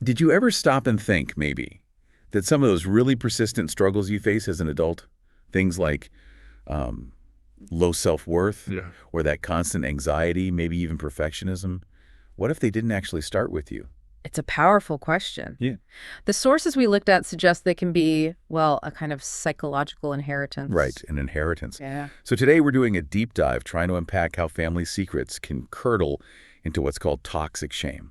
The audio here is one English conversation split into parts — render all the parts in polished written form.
Did you ever stop and think, maybe, that some of those really persistent struggles you face as an adult, things like um, low self-worth Yeah. or that constant anxiety, maybe even perfectionism, what if they didn't actually start with you? It's a powerful question. Yeah. The sources we looked at suggest they can be, well, a kind of psychological Right, inheritance. an inheritance. Yeah. So today we're doing a deep dive trying to unpack how family secrets can curdle into what's called toxic shame.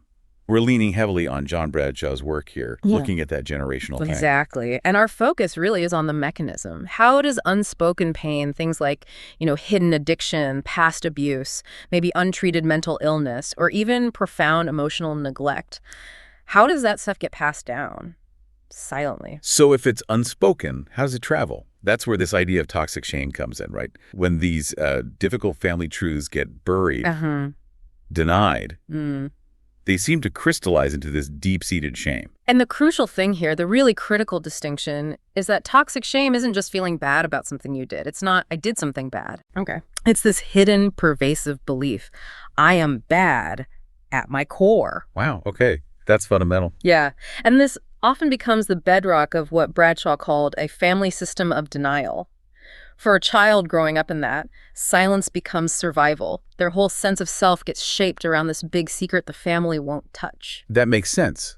We're leaning heavily on John Bradshaw's work here, Yeah. looking at that generational thing. Exactly. And our focus really is on the mechanism. How does unspoken pain, things like, hidden addiction, past abuse, maybe untreated mental illness, or even profound emotional neglect, how does that stuff get passed down silently? So if it's unspoken, how does it travel? That's where this idea of toxic shame comes in, right? When these difficult family truths get buried, Uh-huh. denied, Mm. they seem to crystallize into this deep-seated shame. And the crucial thing here, the really critical distinction, is that toxic shame isn't just feeling bad about something you did. It's not, I did something bad. Okay. It's this hidden, pervasive belief. I am bad at my core. Wow, okay. That's fundamental. Yeah. And this often becomes the bedrock of what Bradshaw called a family system of denial. For a child growing up in that, silence becomes survival. Their whole sense of self gets shaped around this big secret the family won't touch. That makes sense.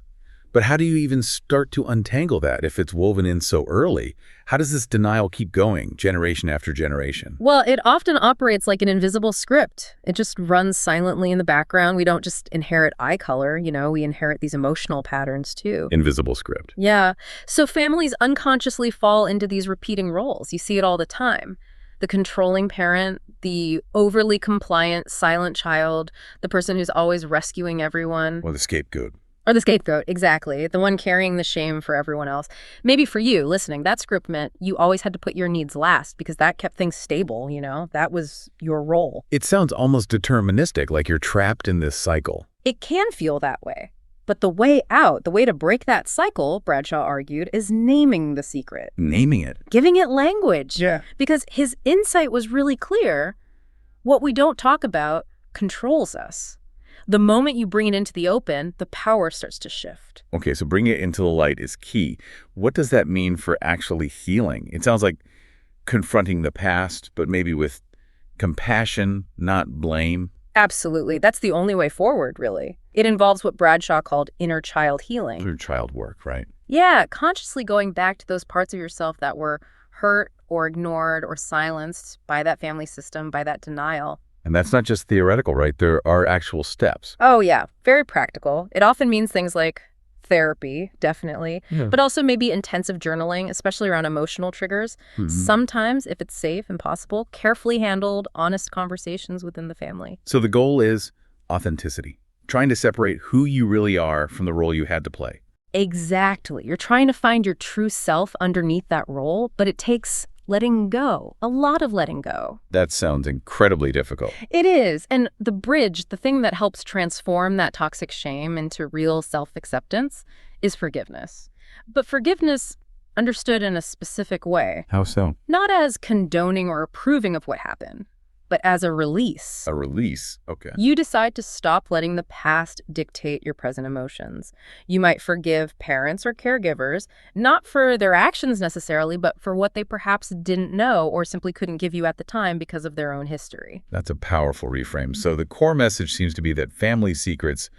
But how do you even start to untangle that if it's woven in so early? How does this denial keep going generation after generation? Well, it often operates like an invisible script. It just runs silently in the background. We don't just inherit eye color, we inherit these emotional patterns too. Invisible script. Yeah. So families unconsciously fall into these repeating roles. You see it all the time. The controlling parent, the overly compliant, silent child, the person who's always rescuing everyone. Or the scapegoat. Or the scapegoat, exactly. The one carrying the shame for everyone else. Maybe for you, listening, that script meant you always had to put your needs last because that kept things stable, That was your role. It sounds almost deterministic, like you're trapped in this cycle. It can feel that way. But the way out, the way to break that cycle, Bradshaw argued, is naming the secret. Naming it. Giving it language. Yeah. Because his insight was really clear. What we don't talk about controls us. The moment you bring it into the open, the power starts to shift. Okay, so bringing it into the light is key. What does that mean for actually healing? It sounds like confronting the past, but maybe with compassion, not blame. Absolutely. That's the only way forward, really. It involves what Bradshaw called inner child healing. Through child work, right? Yeah, consciously going back to those parts of yourself that were hurt or ignored or silenced by that family system, by that denial. And that's not just theoretical, right? There are actual steps. Oh, yeah. Very practical. It often means things like therapy, definitely, but also maybe intensive journaling, especially around emotional triggers. Sometimes, if it's safe and possible, carefully handled, honest conversations within the family. So the goal is authenticity, trying to separate who you really are from the role you had to play. Exactly. You're trying to find your true self underneath that role, but it takes letting go, a lot of letting go. That sounds incredibly difficult. It is. And the bridge, the thing that helps transform that toxic shame into real self-acceptance is forgiveness. But forgiveness understood in a specific way, How so? not as condoning or approving of what happened, but as a release. A release. Okay. You decide to stop letting the past dictate your present emotions. You might forgive parents or caregivers, not for their actions necessarily, but for what they perhaps didn't know or simply couldn't give you at the time because of their own history. That's a powerful reframe. So the core message seems to be that family secrets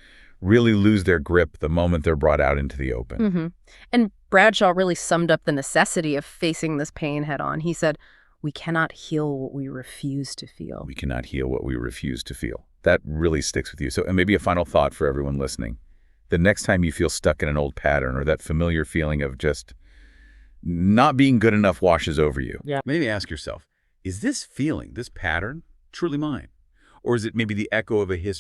really lose their grip the moment they're brought out into the open. And Bradshaw really summed up the necessity of facing this pain head on. He said, "We cannot heal what we refuse to feel." We cannot heal what we refuse to feel. That really sticks with you. So, and maybe a final thought for everyone listening. The next time you feel stuck in an old pattern or that familiar feeling of just not being good enough washes over you, maybe ask yourself, is this feeling, this pattern, truly mine? Or is it maybe the echo of a history